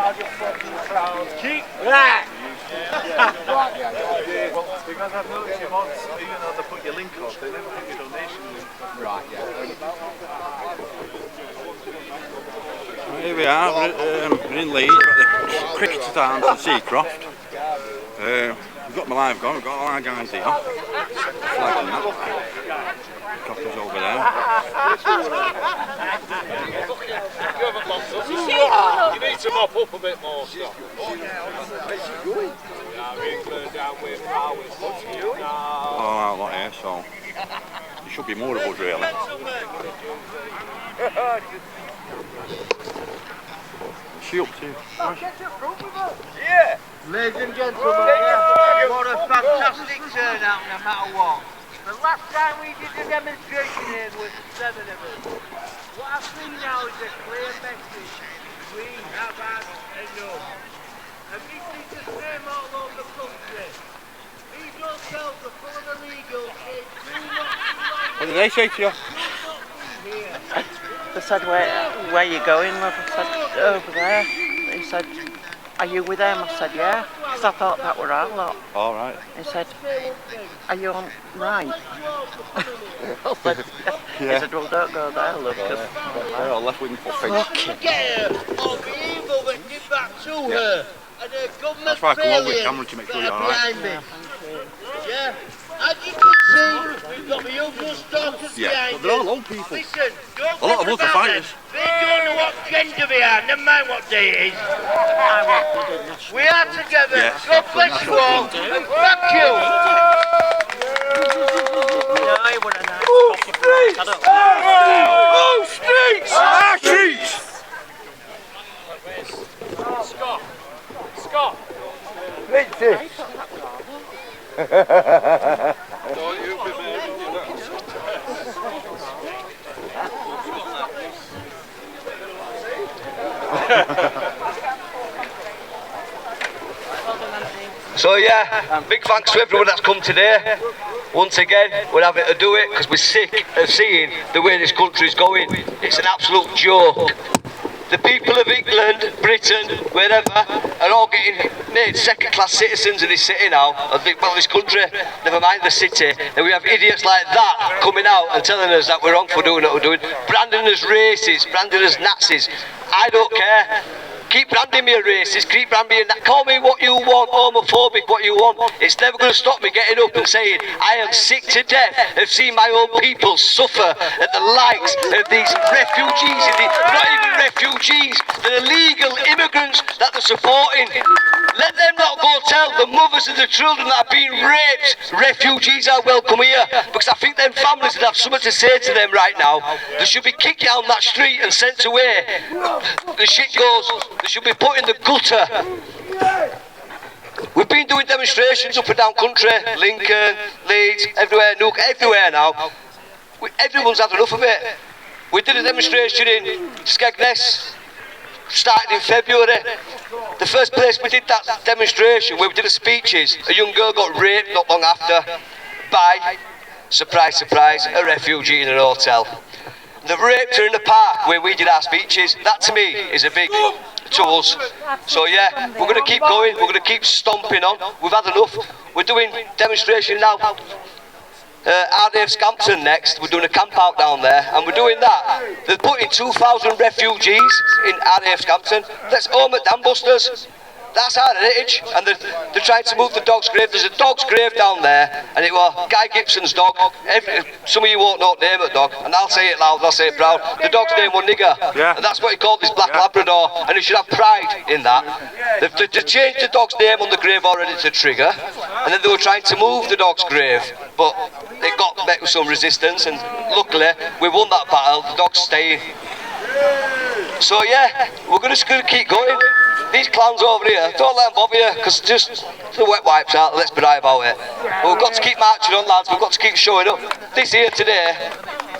Keep that! Well, because I've noticed your mods, even though they put your link up, they never put your donation link up. Right, yeah. Here we are, we're in Leeds, we've got the Cricketers Arms and Seacroft. We've got my live gun, we've got all our guys here. Flag and that. Coppers over there. You need to mop up a bit more, Scott. All out lot here, so there should be more of us really. What's she up to? Yeah! Ladies and gentlemen, what a fantastic turnout no matter what. The last time we did the demonstration here there was 7 of us. What I see now is a clear message. We have had enough. And this is the same all over the country. These hotels are full of illegals. They do not What did they say to you? They said, where are you going, love? I said, over there. He said, are you with them? I said, yeah. Because I thought that were our lot. All right. He said, are you on right? I said, Yeah. He said, well, don't go there, love. They're all left wing footprints. get her or the evil that did that to her. And her government That's why I come on with the failures camera to make sure you're that are alright. behind me. Yeah. As you can see, we've got the usual stalkers Yeah, behind but they're all us. old people. Listen, don't A lot of think us are about fighters. them. They don't know what gender we are, never mind what day it is. We are together. Yes, God bless you all, and thank you. No, he were a nice coffee. Oh, streets! Our streets! Scott! Scott! Don't you be moving your nuts. So yeah, big thanks to everyone that's come today. Once again, we're having to do it because we're sick of seeing the way this country is going. It's an absolute joke. The people of England, Britain, wherever, are all getting made second-class citizens of this city now, of this country, never mind the city, and we have idiots like that coming out and telling us that we're wrong for doing what we're doing, branding us racist, branding us Nazis. I don't care. Keep branding me a racist, keep branding me a call me what you want, homophobic, what you want. It's never going to stop me getting up and saying I am sick to death of seeing my own people suffer at the likes of these refugees, not even refugees, the illegal immigrants that they're supporting. Let them not go tell the mothers of the children that are being raped, refugees are welcome here, because I think them families would have something to say to them right now. They should be kicked down that street and sent away. The shit goes. They should be put in the gutter. We've been doing demonstrations up and down country, Lincoln, Leeds, everywhere, Nook, everywhere now. Everyone's had enough of it. We did a demonstration in Skegness, started in February. The first place we did that demonstration, where we did the speeches, a young girl got raped not long after by, surprise, surprise, a refugee in an hotel. They've raped her in the park where we did our speeches. That to me is a big to us. So yeah, we're going to keep going, we're going to keep stomping on. We've had enough. We're doing demonstration now. RDF Scampton next, we're doing a camp out down there, and we're doing that. They're putting 2,000 refugees in RDF Scampton. That's home at Dam Busters. That's our heritage, and they're trying to move the dog's grave. There's a dog's grave down there, and it was Guy Gibson's dog. Some of you won't know the name of the dog, and I'll say it loud, I'll say it proud. The dog's name was Nigger, and that's what he called his black Labrador, and he should have pride in that. They changed the dog's name on the grave already to Trigger, and then they were trying to move the dog's grave, but it got met with some resistance, and luckily we won that battle. The dog's staying. So yeah, we're just going to keep going. These clowns over here, don't let them bother you, because just the wet wipes out, let's be right about it. But we've got to keep marching on, lads, we've got to keep showing up. This here today,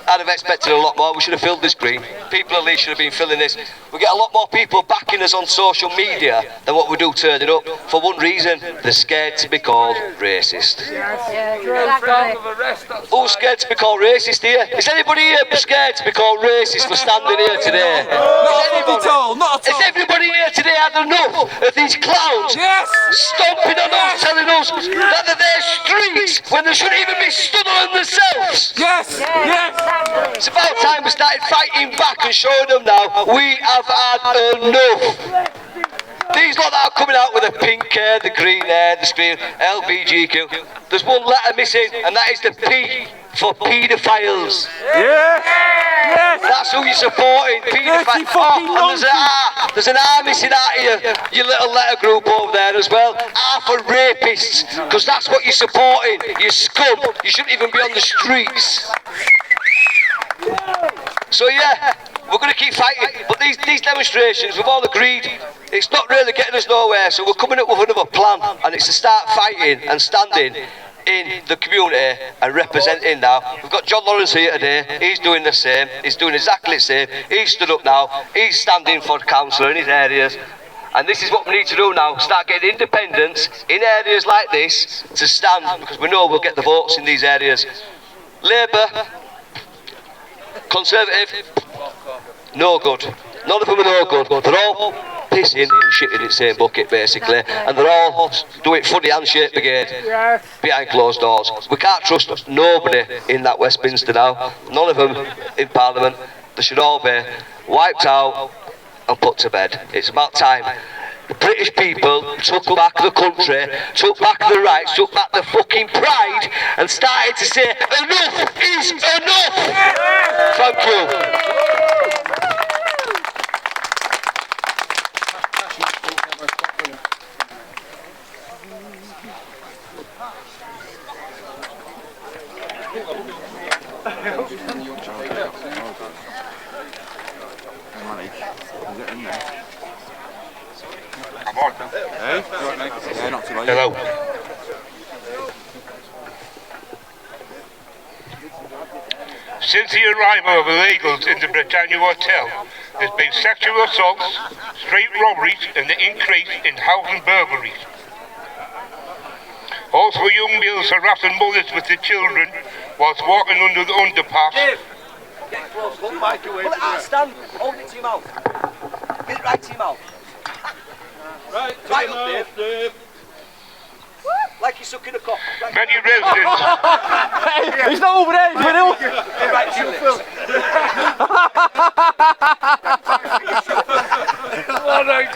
I'd have expected a lot more. We should have filled this green. People at least should have been filling this. We get a lot more people backing us on social media than what we do turning up. For one reason, they're scared to be called racist. Who's scared to be called racist here? Is anybody here scared to be called racist for standing here today? Not at all, not at all. Is everybody here today had enough of these clowns stomping on us, telling us that they're their streets when they shouldn't even be stood on themselves. Yes! Yes! It's about time we started fighting back and showing them now we have had enough. These lot that are coming out with the pink hair, the green hair, the spear, LBGQ. There's one letter missing, and that is the P for paedophiles. Yes! Yes! That's who you're supporting, paedophiles. Oh, and there's an R missing out of your little letter group over there as well. R for rapists, because that's what you're supporting. You scum. You shouldn't even be on the streets. So yeah, we're going to keep fighting, but these demonstrations, we've all agreed, it's not really getting us nowhere, so we're coming up with another plan, and it's to start fighting and standing in the community and representing now. We've got John Lawrence here today, he's doing the same, he's doing exactly the same, he's stood up now, he's standing for councillor in his areas, and this is what we need to do now, start getting independence in areas like this to stand, because we know we'll get the votes in these areas. Labour, Conservative, no good. None of them are no good. They're all pissing and shitting in the same bucket basically, and they're all doing funny handshake brigade behind closed doors. We can't trust nobody in that Westminster now. None of them in Parliament. They should all be wiped out and put to bed. It's about time. The British people took back the country, took back the rights, took back the fucking pride, and started to say, enough is enough! Thank you. Yeah, not too late. Hello. Since the arrival of illegals in the Britannia Hotel, there's been sexual assaults, street robberies, and the increase in housing burglaries. Also, young males harassing mothers with their children whilst walking under the underpass. Dave, get close, hold the mic away. Pull it out, stand, hold it to your mouth. Get it right to your mouth. Right up, Dave. Like you're sucking a cock. Right. Many residents. Hey, he's not over there, he's with you. Right to your lips.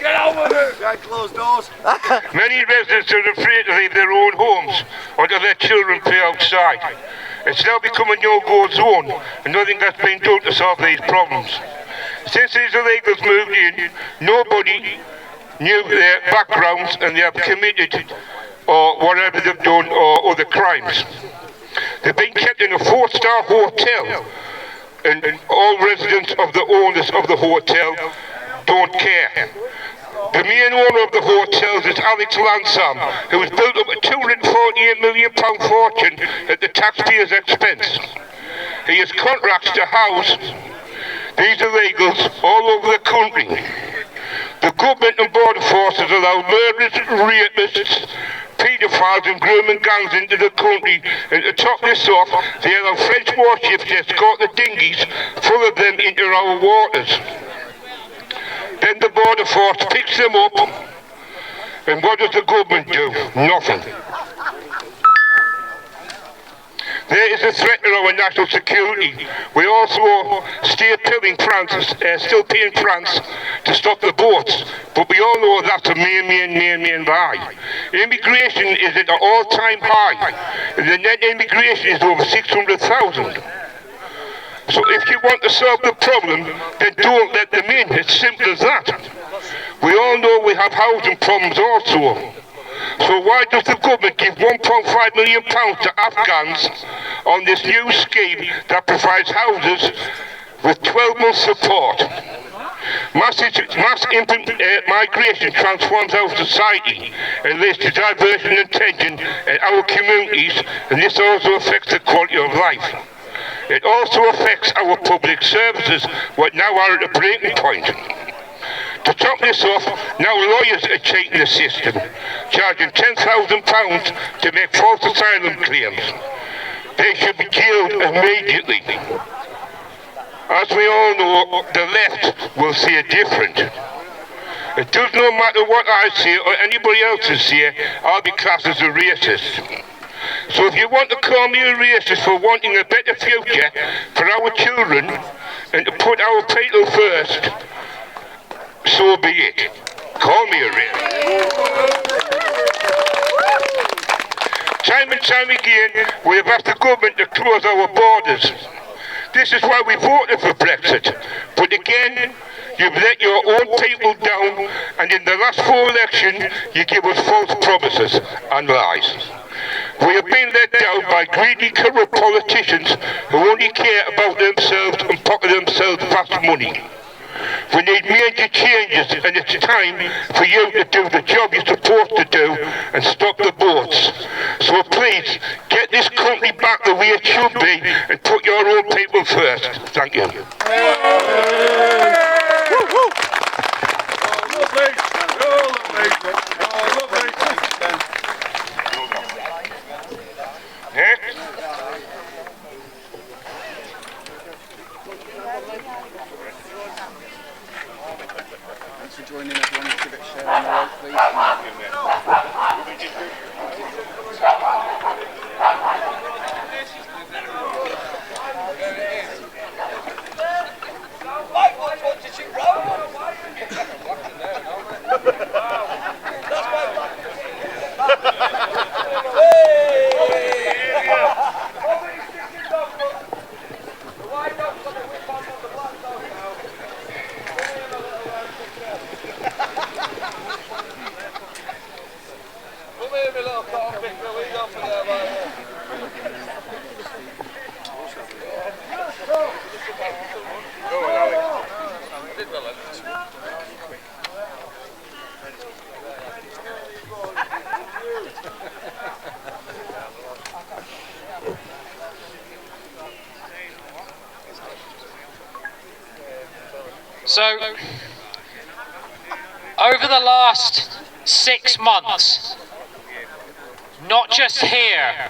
Get out of it! Right, close doors. Many residents are afraid to leave their own homes or to let children play outside. It's now become a no-go zone, and nothing has been done to solve these problems. Since these illegals moved in, nobody knew their backgrounds, and they have committed or whatever they've done or other crimes. They've been kept in a 4-star hotel, and all residents of the owners of the hotel don't care. The main owner of the hotels is Alex Lansam, who has built up a £248 million fortune at the taxpayers' expense. He has contracts to house these illegals all over the country. The government and border forces allow murderers, rapists, paedophiles and grooming gangs into the country, and to top this off, they allow French warships to escort the dinghies full of them into our waters. Then the border force picks them up, and what does the government do? Nothing. There is a threat to our national security. We also still paying France to stop the boats, but we all know that's a main lie. Immigration is at an all-time high, and the net immigration is over 600,000. So if you want to solve the problem, then don't let them in. It's simple as that. We all know we have housing problems also. So why does the government give £1.5 million to Afghans on this new scheme that provides houses with 12 months support? Mass migration transforms our society and leads to diversion and tension in our communities, and this also affects the quality of life. It also affects our public services, what now are at a breaking point. To top this off, now lawyers are cheating the system, charging £10,000 to make false asylum claims. They should be jailed immediately. As we all know, the left will see it different. It does no matter what I say or anybody else say, I'll be classed as a racist. So if you want to call me a racist for wanting a better future for our children and to put our people first, so be it. Call me a racist. Time and time again, we have asked the government to close our borders. This is why we voted for Brexit. But again, you've let your own people down, and in the last 4 elections, you give us false promises and lies. We have been let down by greedy, corrupt politicians who only care about themselves and pocket themselves fast money. We need major changes, and it's time for you to do the job you're supposed to do and stop the boats. So please, get this country back the way it should be and put your own people first. Thank you. Next. Thanks for joining everyone. Give it a share on the right, please. So, over the last 6 months, not just here,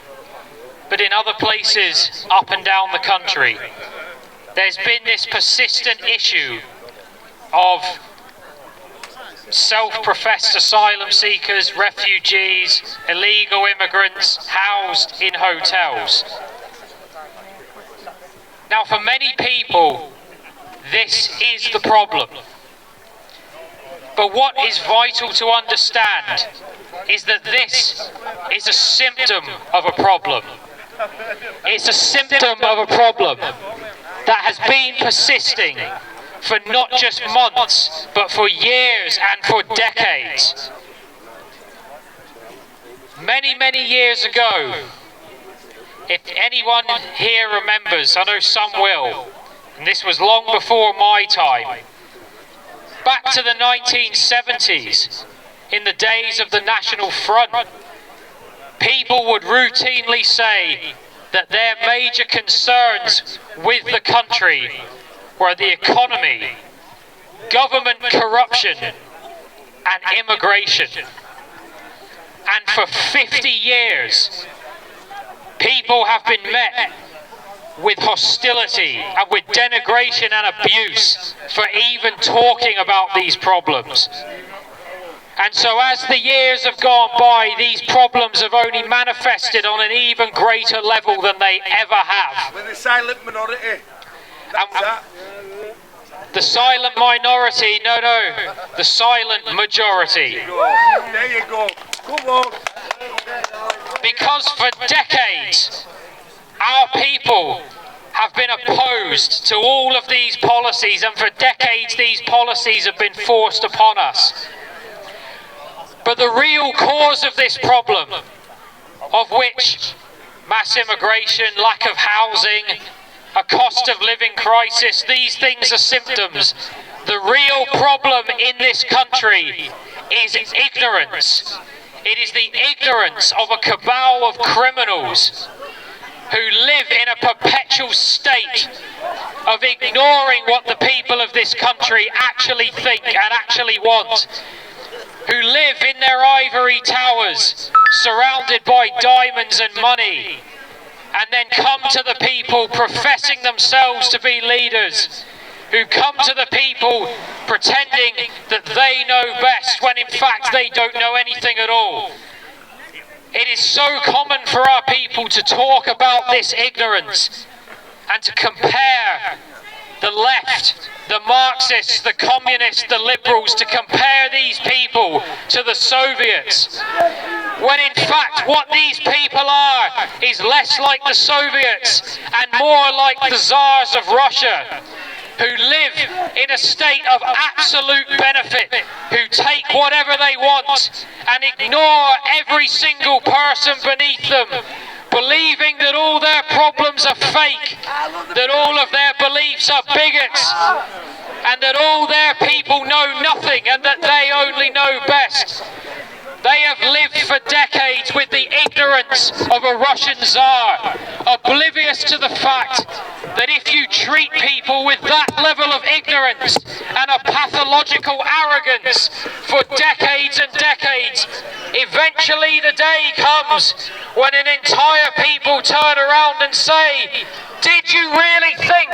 but in other places up and down the country, there's been this persistent issue of self-professed asylum seekers, refugees, illegal immigrants housed in hotels. Now, for many people, this is the problem. But what is vital to understand is that this is a symptom of a problem. It's a symptom of a problem that has been persisting for not just months, but for years and for decades. Many, many years ago, if anyone here remembers, I know some will, and this was long before my time, back to the 1970s, in the days of the National Front, people would routinely say that their major concerns with the country were the economy, government corruption, and immigration. And for 50 years, people have been met with hostility and with denigration and abuse for even talking about these problems. And so as the years have gone by, these problems have only manifested on an even greater level than they ever have. With the silent minority. The silent minority, no, the silent majority. There you go. Come on. Because for decades, our people have been opposed to all of these policies, and for decades these policies have been forced upon us. But the real cause of this problem, of which mass immigration, lack of housing, a cost of living crisis, these things are symptoms. The real problem in this country is ignorance. It is the ignorance of a cabal of criminals who live in a perpetual state of ignoring what the people of this country actually think and actually want, who live in their ivory towers, surrounded by diamonds and money, and then come to the people professing themselves to be leaders, who come to the people pretending that they know best when in fact they don't know anything at all. It is so common for our people to talk about this ignorance and to compare the left, the Marxists, the communists, the liberals, to compare these people to the Soviets, when in fact what these people are is less like the Soviets and more like the Tsars of Russia, who live in a state of absolute benefit, who take whatever they want and ignore every single person beneath them, believing that all their problems are fake, that all of their beliefs are bigots, and that all their people know nothing and that they only know best. They have lived for decades with the ignorance of a Russian Tsar, oblivious to the fact that if you treat people with that level of ignorance and a pathological arrogance for decades and decades, eventually the day comes when an entire people turn around and say, "Did you really think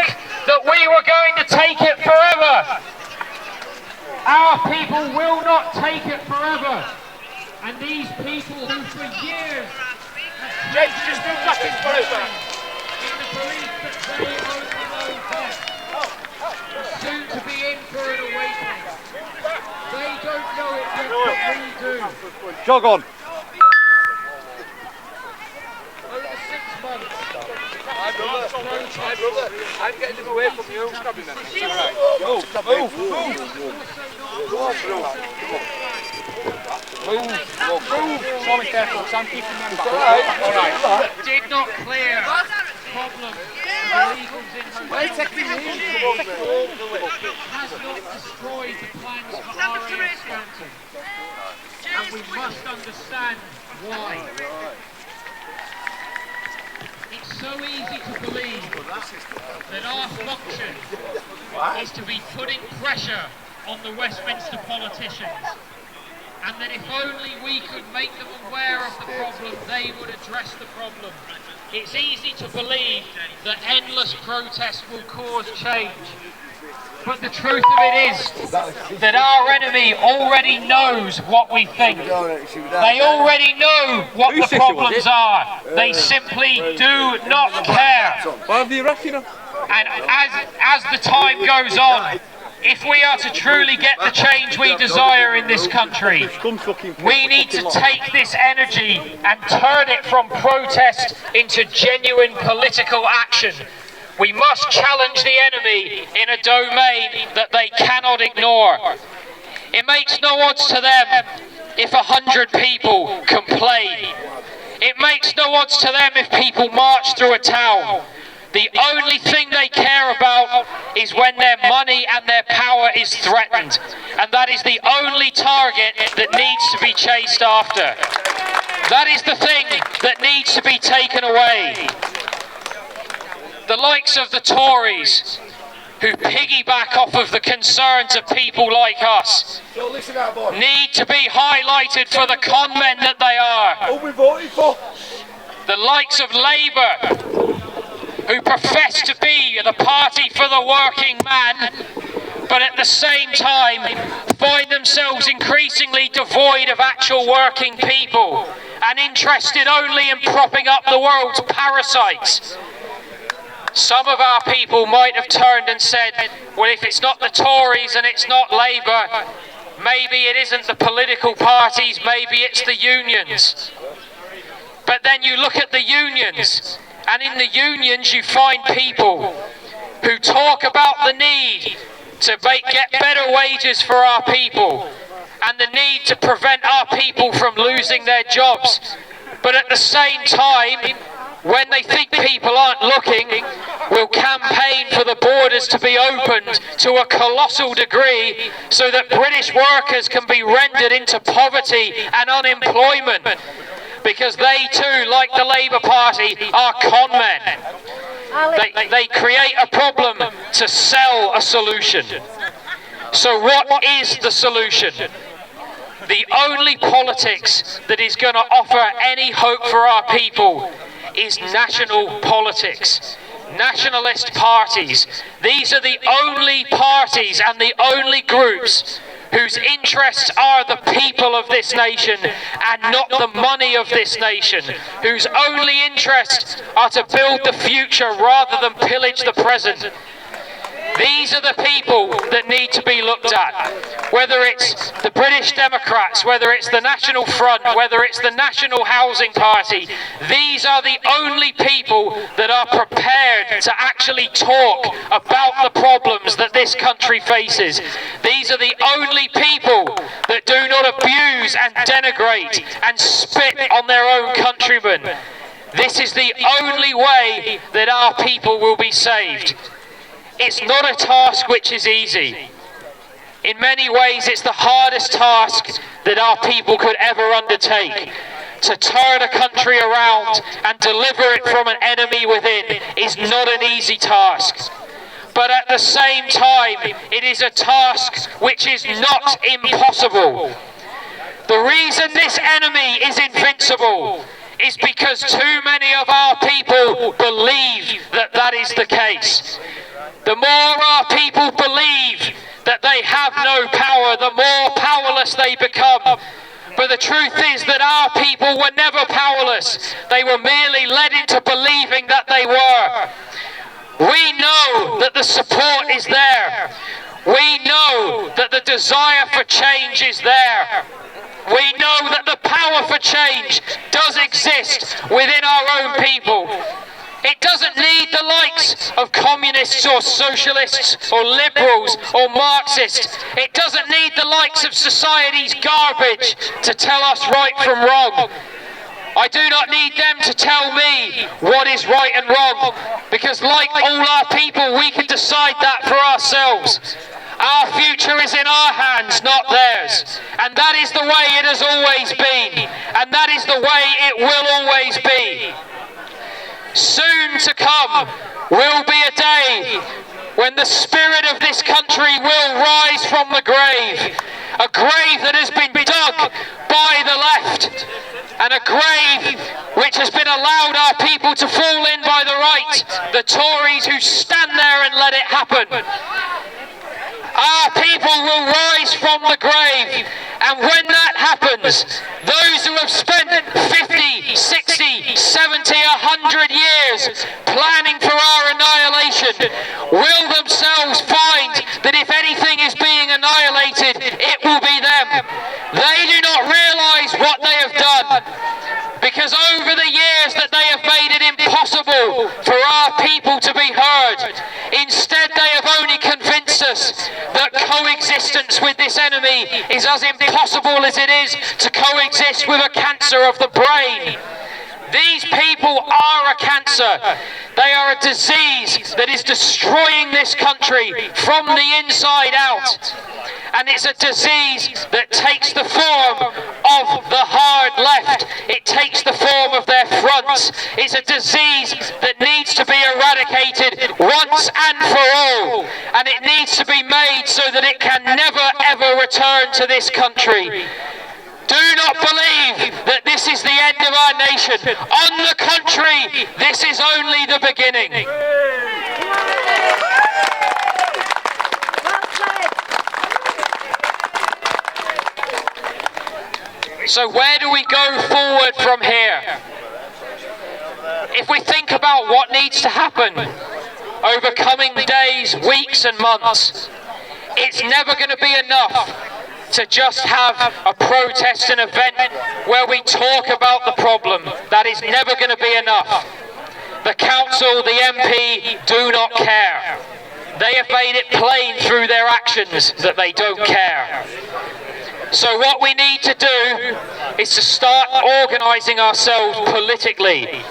that we were going to take it forever?" Our people will not take it forever. And these people who for years have just do nothing forever in the belief that they only know best are soon to be in for an awakening. They don't know it yet, but we do. Jog on. Over 6 months. Hi brother, I'm getting him away from you. Stop him then. Move. So be careful, I'm keeping them back. Alright. Did not clear problem illegals in has not destroyed the plans for RAF Scranton. And we must understand why. It's so easy to believe that our function is to be putting pressure on the Westminster politicians, and that if only we could make them aware of the problem, they would address the problem. It's easy to believe that endless protest will cause change. But the truth of it is that our enemy already knows what we think. They already know what the problems are. They simply do not care. And as the time goes on, if we are to truly get the change we desire in this country, we need to take this energy and turn it from protest into genuine political action. We must challenge the enemy in a domain that they cannot ignore. It makes no odds to them if 100 people complain. It makes no odds to them if people march through a town. The only thing they care about is when their money and their power is threatened. And that is the only target that needs to be chased after. That is the thing that needs to be taken away. The likes of the Tories, who piggyback off of the concerns of people like us, need to be highlighted for the con men that they are. The likes of Labour, who profess to be the party for the working man, but at the same time find themselves increasingly devoid of actual working people and interested only in propping up the world's parasites. Some of our people might have turned and said, well, if it's not the Tories and it's not Labour, maybe it isn't the political parties, maybe it's the unions. But then you look at the unions, and in the unions you find people who talk about the need to get better wages for our people and the need to prevent our people from losing their jobs. But at the same time, when they think people aren't looking, will campaign for the borders to be opened to a colossal degree so that British workers can be rendered into poverty and unemployment, because they too, like the Labour Party, are con men. They create a problem to sell a solution. So what is the solution? The only politics that is going to offer any hope for our people is national politics. nationalist parties. These are the only parties and the only groups whose interests are the people of this nation and not the money of this nation, whose only interests are to build the future rather than pillage the present. These are the people that need to be looked at. Whether it's the British Democrats, whether it's the National Front, whether it's the National Housing Party, these are the only people that are prepared to actually talk about the problems that this country faces. These are the only people that do not abuse and denigrate and spit on their own countrymen. This is the only way that our people will be saved. It's not a task which is easy. In many ways, it's the hardest task that our people could ever undertake. To turn a country around and deliver it from an enemy within is not an easy task. But at the same time, it is a task which is not impossible. The reason this enemy is invincible is because too many of our people believe that that is the case. The more our people believe that they have no power, the more powerless they become. But the truth is that our people were never powerless. They were merely led into believing that they were. We know that the support is there. We know that the desire for change is there. We know that the power for change does exist within our own people. It doesn't need the likes of communists or socialists or liberals or Marxists. It doesn't need the likes of society's garbage to tell us right from wrong. I do not need them to tell me what is right and wrong, because like all our people, we can decide that for ourselves. Our future is in our hands, not theirs. And that is the way it has always been. And that is the way it will always be. Soon to come will be a day when the spirit of this country will rise from the grave. A grave that has been dug by the left, and a grave which has been allowed our people to fall in by the right, the Tories who stand there and let it happen. Our people will rise from the grave, and when that happens, those who have spent 50, 60, 70, 100 years planning for our annihilation will themselves find that if anything is being annihilated, it will be them. They do not realise what they have done, because over the years that they have made it impossible for our people to be heard. Instead, they have only convinced us that coexistence with this enemy is as impossible as it is to coexist with a cancer of the brain. These people are a cancer. They are a disease that is destroying this country from the inside out. And it's a disease that takes the form of the hard left. It takes the form of their fronts. It's a disease that needs to be eradicated once and for all. And it needs to be made so that it can never ever return to this country. Do not believe that this is the end of our nation. On the contrary, this is only the beginning. So where do we go forward from here? If we think about what needs to happen over coming days, weeks and months, it's never going to be enough to just have a protest, an event where we talk about the problem. That is never going to be enough. The council, the MP do not care. They have made it plain through their actions that they don't care. So what we need to do is to start organising ourselves politically.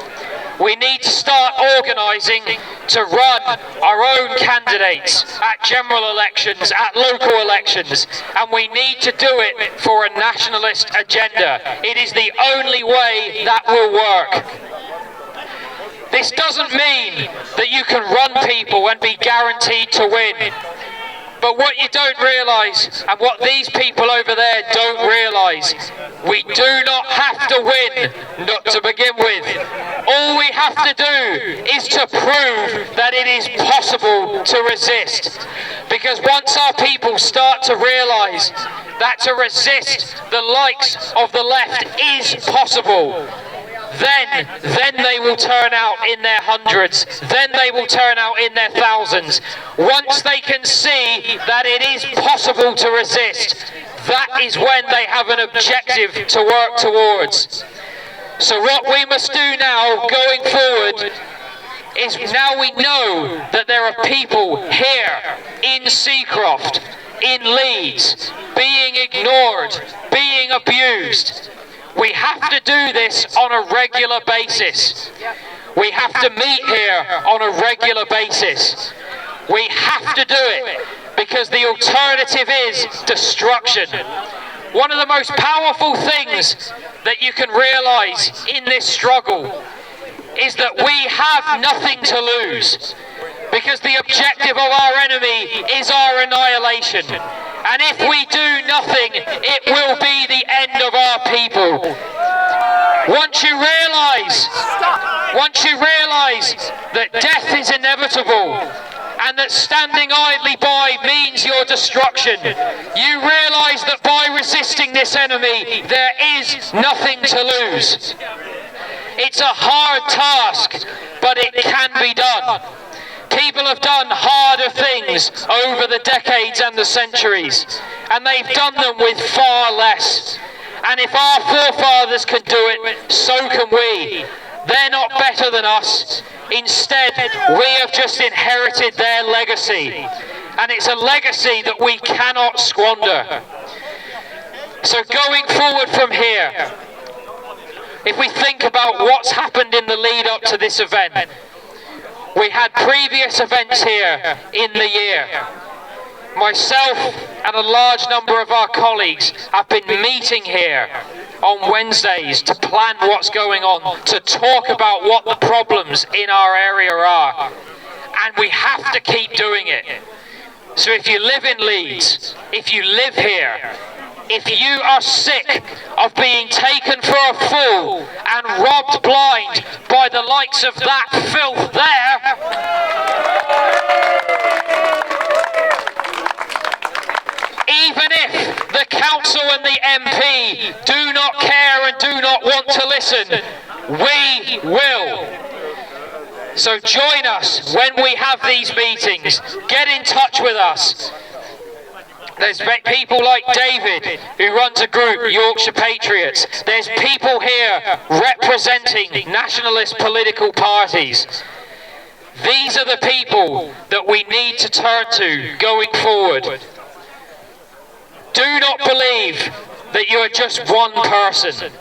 We need to start organising to run our own candidates at general elections, at local elections, and we need to do it for a nationalist agenda. It is the only way that will work. This doesn't mean that you can run people and be guaranteed to win. But what you don't realise, and what these people over there don't realise, we do not have to win not to begin with. All we have to do is to prove that it is possible to resist. Because once our people start to realise that to resist the likes of the left is possible, then they will turn out in their hundreds, then they will turn out in their thousands. Once they can see that it is possible to resist, that is when they have an objective to work towards. So what we must do now, going forward, is now we know that there are people here in Seacroft, in Leeds, being ignored, being abused. We have to do this on a regular basis. We have to meet here on a regular basis. We have to do it because the alternative is destruction. One of the most powerful things that you can realise in this struggle is that we have nothing to lose, because the objective of our enemy is our annihilation. And if we do nothing, it will be the end of our people. Once you realise that death is inevitable, and that standing idly by means your destruction, you realise that by resisting this enemy, there is nothing to lose. It's a hard task, but it can be done. People have done harder things over the decades and the centuries, and they've done them with far less. And if our forefathers can do it, so can we. They're not better than us. Instead, we have just inherited their legacy, and it's a legacy that we cannot squander. So going forward from here, if we think about what's happened in the lead up to this event, we had previous events here in the year. Myself and a large number of our colleagues have been meeting here on Wednesdays to plan what's going on, to talk about what the problems in our area are. And we have to keep doing it. So if you live in Leeds, if you live here, if you are sick of being taken for a fool and robbed blind by the likes of that filth there, even if the council and the MP do not care and do not want to listen, we will. So join us when we have these meetings. Get in touch with us. There's people like David, who runs a group, Yorkshire Patriots. There's people here representing nationalist political parties. These are the people that we need to turn to going forward. Do not believe that you are just one person.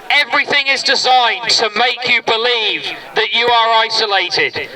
Everything is designed to make you believe that you are isolated.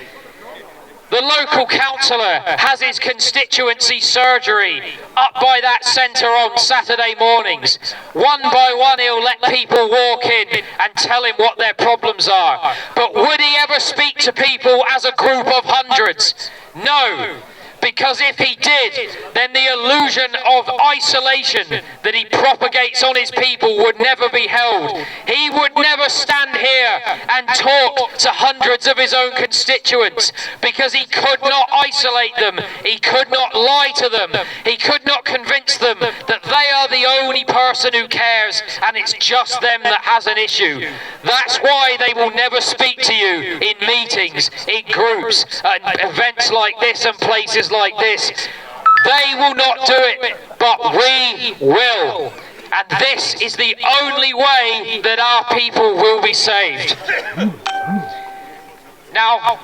The local councillor has his constituency surgery up by that centre on Saturday mornings. One by one he'll let people walk in and tell him what their problems are. But would he ever speak to people as a group of hundreds? No. Because if he did, then the illusion of isolation that he propagates on his people would never be held. He would never stand here and talk to hundreds of his own constituents, because he could not isolate them, he could not lie to them, he could not convince them that they are the only person who cares and it's just them that has an issue. That's why they will never speak to you in meetings, in groups, and events like this and places like this. They will not do it, but we will. And this is the only way that our people will be saved. Now,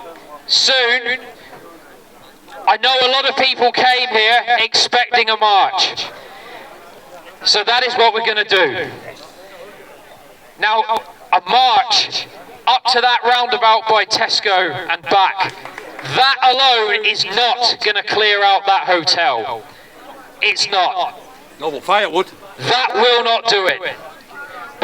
soon, I know a lot of people came here expecting a march. So that is what we're going to do. Now, a march up to that roundabout by Tesco and back, that alone is not going to clear out that hotel. It's not. Noble firewood. That will not do it.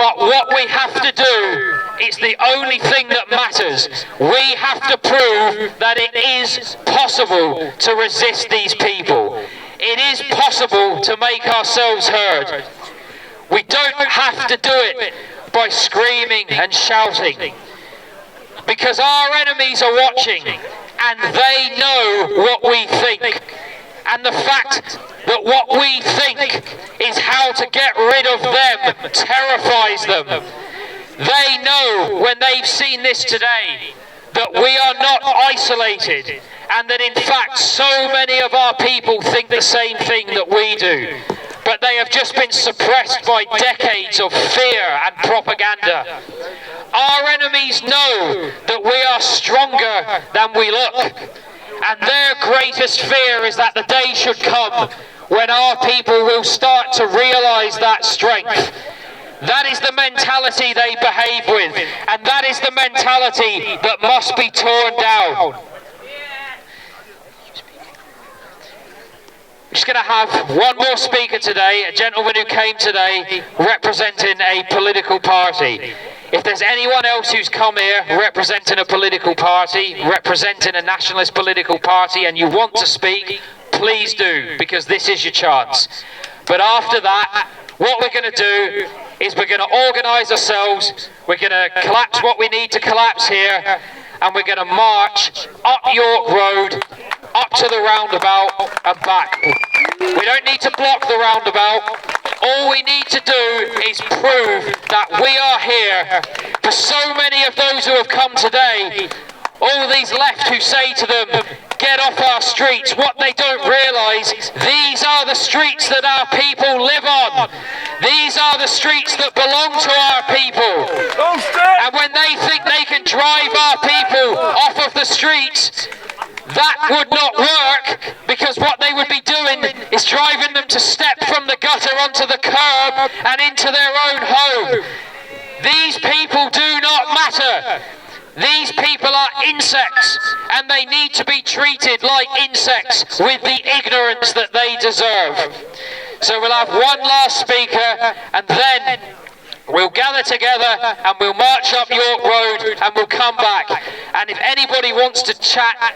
But what we have to do is the only thing that matters. We have to prove that it is possible to resist these people. is possible to make ourselves heard. We don't have to do it by screaming and shouting, because our enemies are watching and they know what we think. And the fact that what we think is how to get rid of them terrifies them. They know, when they've seen this today, that we are not isolated, and that in fact so many of our people think the same thing that we do. But they have just been suppressed by decades of fear and propaganda. Our enemies know that we are stronger than we look, and their greatest fear is that the day should come when our people will start to realise that strength. That is the mentality they behave with, and that is the mentality that must be torn down. I'm just going to have one more speaker today, a gentleman who came today representing a political party. If there's anyone else who's come here representing a political party, representing a nationalist political party, and you want to speak, please do, because this is your chance. But after that, what we're going to do is we're going to organise ourselves, we're going to collapse what we need to collapse here, and we're going to march up York Road, up to the roundabout and back. We don't need to block the roundabout. All we need to do is prove that we are here. For so many of those who have come today, all these left who say to them, get off our streets, what they don't realise, these are the streets that our people live on. These are the streets that belong to our people. And when they think they can drive our people off of the streets, that would not work, because what they would be doing is driving them to step from the gutter onto the curb and into their own home. These people do not matter. These people are insects, and they need to be treated like insects with the ignorance that they deserve. So we'll have one last speaker, and then we'll gather together and we'll march up York Road and we'll come back. And if anybody wants to chat